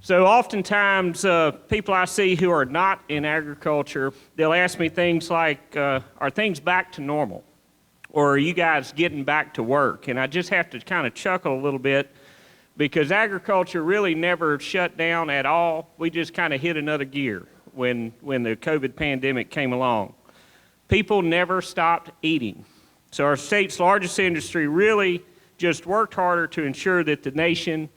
So oftentimes, people I see who are not in agriculture, they'll ask me things like, are things back to normal? Or are you guys getting back to work? And I just have to kind of chuckle a little bit because agriculture really never shut down at all. We just kind of hit another gear when the COVID pandemic came along. People never stopped eating. So our state's largest industry really just worked harder to ensure that the nation,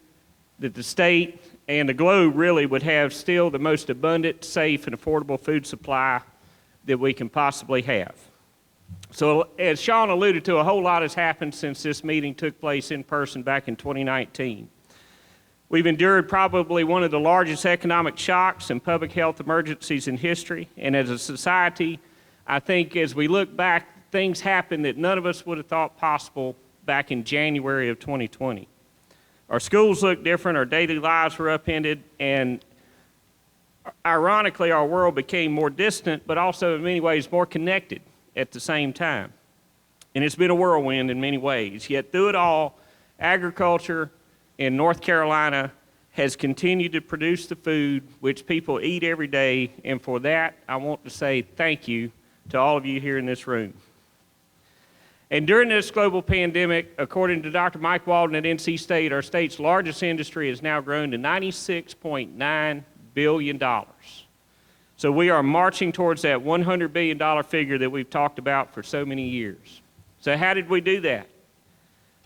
that the state, and the globe really would have still the most abundant, safe, and affordable food supply that we can possibly have. So as Sean alluded to, a whole lot has happened since this meeting took place in person back in 2019. We've endured probably one of the largest economic shocks and public health emergencies in history, and as a society, I think as we look back, things happened that none of us would have thought possible back in January of 2020. Our schools looked different, our daily lives were upended, and ironically, our world became more distant, but also in many ways more connected at the same time. And it's been a whirlwind in many ways. Yet through it all, agriculture in North Carolina has continued to produce the food which people eat every day, and for that, I want to say thank you to all of you here in this room. And during this global pandemic, according to Dr. Mike Walden at NC State, our state's largest industry has now grown to $96.9 billion. So we are marching towards that $100 billion figure that we've talked about for so many years. So how did we do that?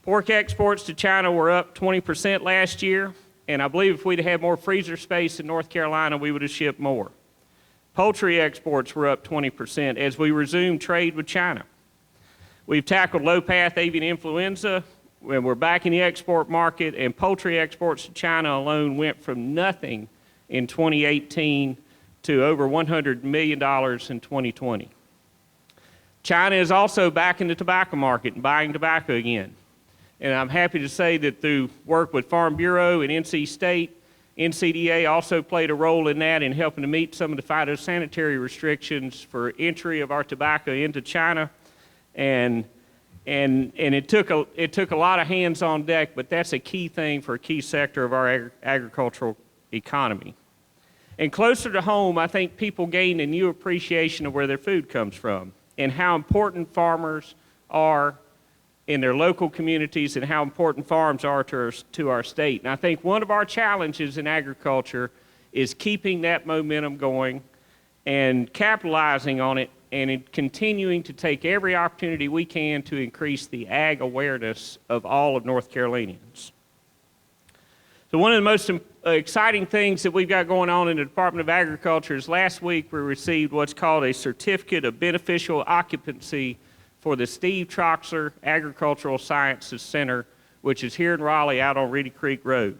Pork exports to China were up 20% last year, and I believe if we'd had more freezer space in North Carolina, we would have shipped more. Poultry exports were up 20% as we resumed trade with China. We've tackled low-path avian influenza, and we're back in the export market, and poultry exports to China alone went from nothing in 2018 to over $100 million in 2020. China is also back in the tobacco market and buying tobacco again. And I'm happy to say that through work with Farm Bureau and NC State, NCDA also played a role in that in helping to meet some of the phytosanitary restrictions for entry of our tobacco into China. And it took a lot of hands on deck, but that's a key thing for a key sector of our agricultural economy. And closer to home, I think people gained a new appreciation of where their food comes from and how important farmers are in their local communities and how important farms are to our state. And I think one of our challenges in agriculture is keeping that momentum going and capitalizing on it and continuing to take every opportunity we can to increase the ag awareness of all of North Carolinians. So one of the most exciting things that we've got going on in the Department of Agriculture is last week we received what's called a Certificate of Beneficial Occupancy for the Steve Troxler Agricultural Sciences Center, which is here in Raleigh out on Reedy Creek Road.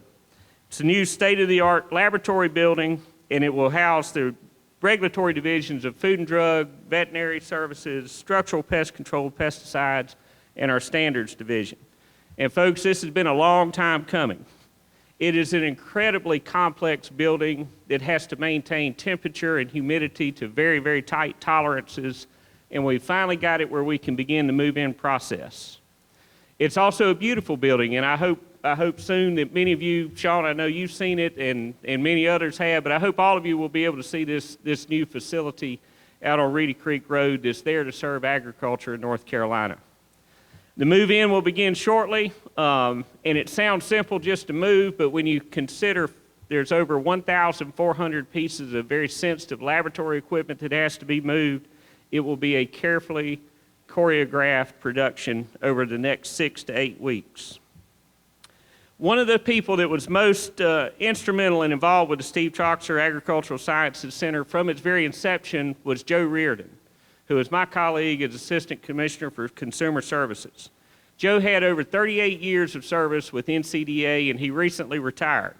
It's a new state-of-the-art laboratory building, and it will house the regulatory divisions of food and drug, veterinary services, structural pest control, pesticides, and our standards division. And folks, this has been a long time coming. It is an incredibly complex building that has to maintain temperature and humidity to very, very tight tolerances, and we finally got it where we can begin the move-in process. It's also a beautiful building, and I hope soon that many of you, Sean, I know you've seen it, and many others have, but I hope all of you will be able to see this new facility out on Reedy Creek Road that's there to serve agriculture in North Carolina. The move-in will begin shortly, and it sounds simple just to move, but when you consider there's over 1,400 pieces of very sensitive laboratory equipment that has to be moved, it will be a carefully choreographed production over the next 6 to 8 weeks. One of the people that was most instrumental and involved with the Steve Troxler Agricultural Sciences Center from its very inception was Joe Reardon, who is my colleague as Assistant Commissioner for Consumer Services. Joe had over 38 years of service with NCDA, and he recently retired.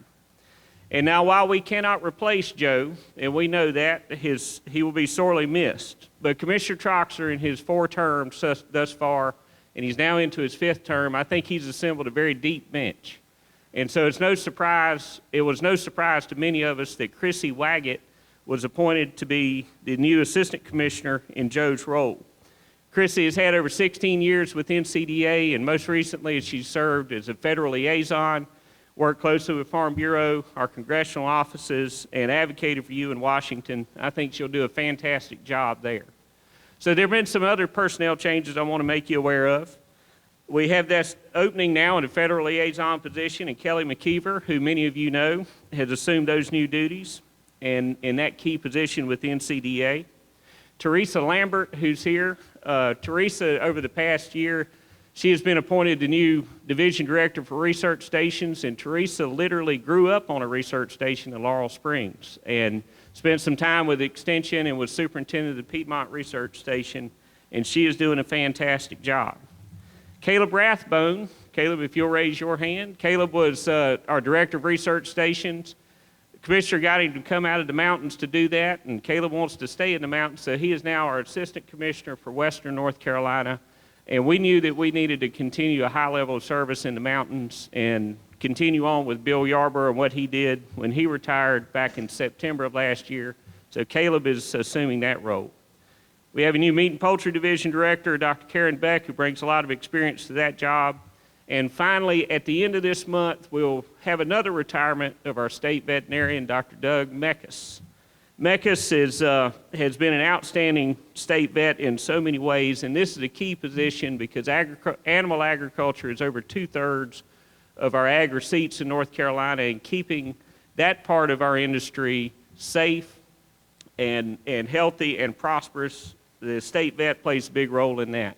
And now while we cannot replace Joe, and we know that, he will be sorely missed, but Commissioner Troxler in his 4 terms thus far, and he's now into his 5th term, I think he's assembled a very deep bench. And so it was no surprise to many of us that Chrissy Waggett was appointed to be the new Assistant Commissioner in Joe's role. Chrissy has had over 16 years with NCDA, and most recently she served as a federal liaison worked closely with Farm Bureau, our congressional offices, and advocated for you in Washington. I think she'll do a fantastic job there. So there have been some other personnel changes I want to make you aware of. We have this opening now in a federal liaison position, and Kelly McKeever, who many of you know, has assumed those new duties and in that key position with NCDA. Teresa Lambert, who's here. Teresa, over the past year, she has been appointed the new division director for research stations, and Teresa literally grew up on a research station in Laurel Springs and spent some time with Extension and was superintendent of the Piedmont Research Station, and she is doing a fantastic job. Caleb Rathbone, Caleb, if you'll raise your hand. Caleb was our director of research stations. The commissioner got him to come out of the mountains to do that, and Caleb wants to stay in the mountains, so he is now our assistant commissioner for Western North Carolina. And we knew that we needed to continue a high level of service in the mountains and continue on with Bill Yarborough and what he did when he retired back in September of last year. So Caleb is assuming that role. We have a new meat and poultry division director, Dr. Karen Beck, who brings a lot of experience to that job. And finally, at the end of this month, we'll have another retirement of our state veterinarian, Dr. Doug Meckes. Meckes has been an outstanding state vet in so many ways, and this is a key position because animal agriculture is over 2/3 of our ag receipts in North Carolina, and keeping that part of our industry safe and healthy and prosperous, the state vet plays a big role in that.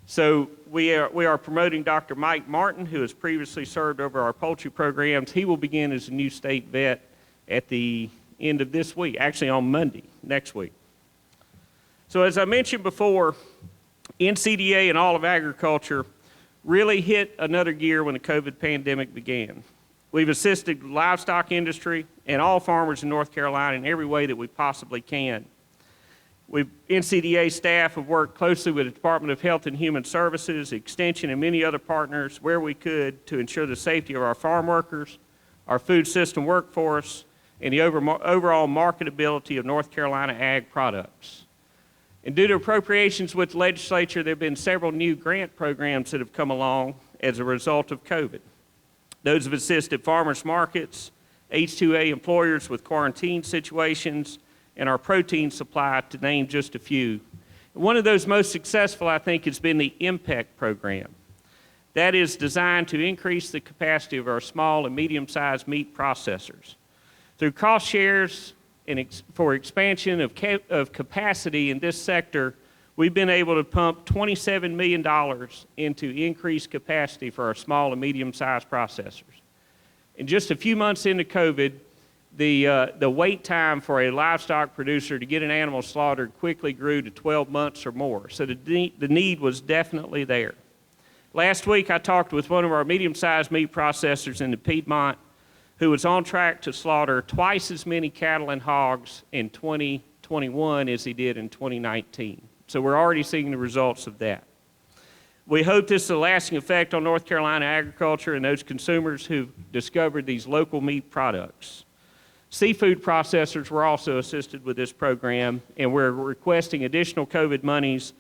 So we are promoting Dr. Mike Martin, who has previously served over our poultry programs. He will begin as a new state vet at the end of this week, actually on Monday, next week. So as I mentioned before, NCDA and all of agriculture really hit another gear when the COVID pandemic began. We've assisted the livestock industry and all farmers in North Carolina in every way that we possibly can. NCDA staff have worked closely with the Department of Health and Human Services, Extension, and many other partners where we could to ensure the safety of our farm workers, our food system workforce, and the overall marketability of North Carolina ag products. And due to appropriations with the legislature, there have been several new grant programs that have come along as a result of COVID. Those have assisted farmers markets, H-2A employers with quarantine situations, and our protein supply, to name just a few. One of those most successful, I think, has been the IMPECT program. That is designed to increase the capacity of our small and medium-sized meat processors. Through cost shares and for expansion of capacity in this sector, we've been able to pump $27 million into increased capacity for our small and medium-sized processors. In just a few months into COVID, the wait time for a livestock producer to get an animal slaughtered quickly grew to 12 months or more. So the need was definitely there. Last week, I talked with one of our medium-sized meat processors in the Piedmont who was on track to slaughter twice as many cattle and hogs in 2021 as he did in 2019. So we're already seeing the results of that. We hope this is a lasting effect on North Carolina agriculture and those consumers who've discovered these local meat products. Seafood processors were also assisted with this program, and we're requesting additional COVID monies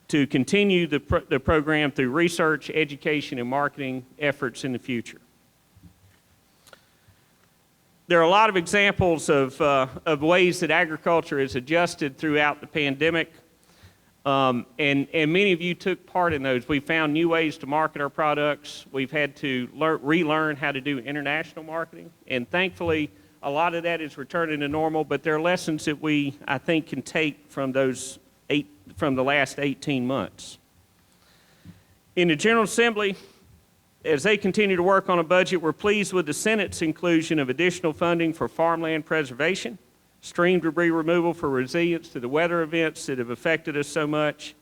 to continue the program through research, education, and marketing efforts in the future. There are a lot of examples of ways that agriculture has adjusted throughout the pandemic, and many of you took part in those. We found new ways to market our products. We've had to relearn how to do international marketing, and thankfully, a lot of that is returning to normal, but there are lessons that we, I think, can take from the last 18 months. In the General Assembly, as they continue to work on a budget, we're pleased with the Senate's inclusion of additional funding for farmland preservation, stream debris removal for resilience to the weather events that have affected us so much,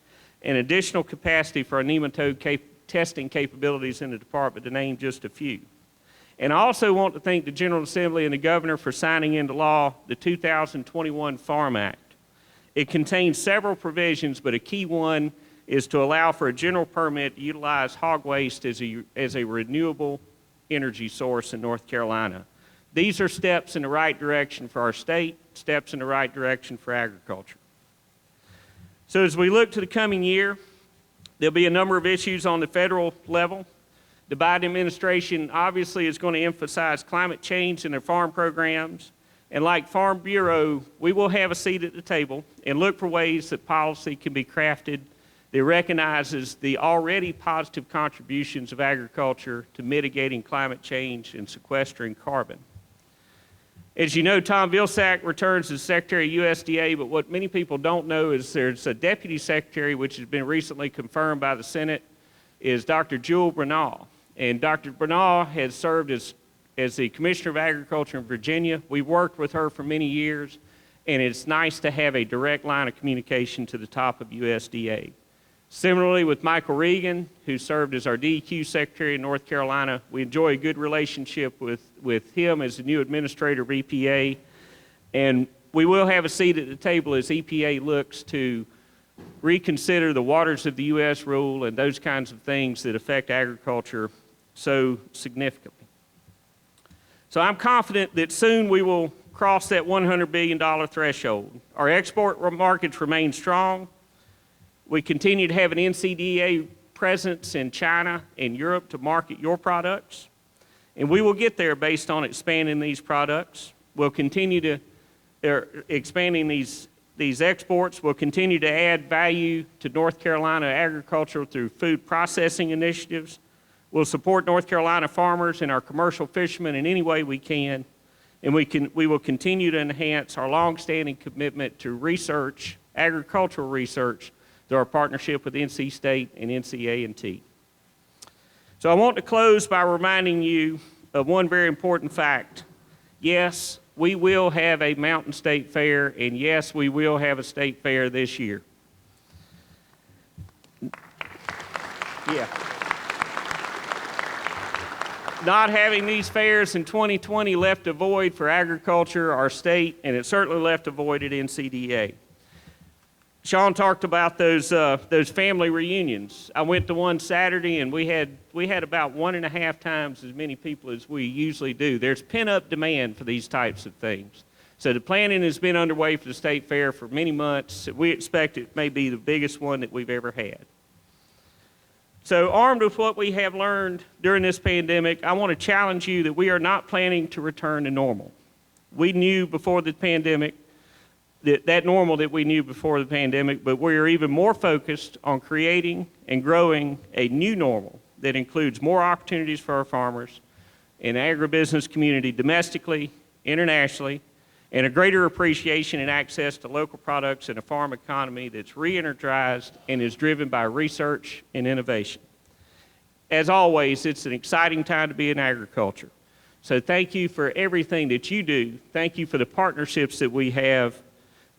and additional capacity for our nematode testing capabilities in the department, to name just a few. And I also want to thank the General Assembly and the Governor for signing into law the 2021 Farm Act. It contains several provisions, but a key one is to allow for a general permit to utilize hog waste as a renewable energy source in North Carolina. These are steps in the right direction for our state, steps in the right direction for agriculture. So as we look to the coming year, there'll be a number of issues on the federal level. The Biden administration obviously is going to emphasize climate change in their farm programs. And like Farm Bureau, we will have a seat at the table and look for ways that policy can be crafted that recognizes the already positive contributions of agriculture to mitigating climate change and sequestering carbon. As you know, Tom Vilsack returns as Secretary of USDA, but what many people don't know is there's a Deputy Secretary, which has been recently confirmed by the Senate, is Dr. Jewel Bernal. And Dr. Bernal has served as the Commissioner of Agriculture in Virginia. We've worked with her for many years, and it's nice to have a direct line of communication to the top of USDA. Similarly, with Michael Reardon, who served as our DEQ Secretary in North Carolina, we enjoy a good relationship with him as the new administrator of EPA, and we will have a seat at the table as EPA looks to reconsider the Waters of the U.S. rule and those kinds of things that affect agriculture so significantly. So I'm confident that soon we will cross that $100 billion threshold. Our export markets remain strong. We continue to have an NCDA presence in China and Europe to market your products. And we will get there based on expanding these products. We'll continue to, expanding these exports. We'll continue to add value to North Carolina agriculture through food processing initiatives. We'll support North Carolina farmers and our commercial fishermen in any way we can. And we will continue to enhance our longstanding commitment to research, agricultural research, through our partnership with NC State and NCA&T. So I want to close by reminding you of one very important fact. Yes, we will have a Mountain State Fair, and yes, we will have a state fair this year. Yeah. Not having these fairs in 2020 left a void for agriculture, our state, and it certainly left a void at NCDA. Sean talked about those family reunions. I went to one Saturday, and we had about 1.5 times as many people as we usually do. There's pent-up demand for these types of things. So the planning has been underway for the state fair for many months. We expect it may be the biggest one that we've ever had. So armed with what we have learned during this pandemic, I want to challenge you that we are not planning to return to normal. We knew before the pandemic that normal that we knew before the pandemic, but we are even more focused on creating and growing a new normal that includes more opportunities for our farmers and agribusiness community domestically, internationally, and a greater appreciation and access to local products in a farm economy that's re-energized and is driven by research and innovation. As always, it's an exciting time to be in agriculture. So thank you for everything that you do. Thank you for the partnerships that we have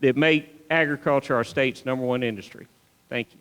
that make agriculture our state's #1 industry. Thank you.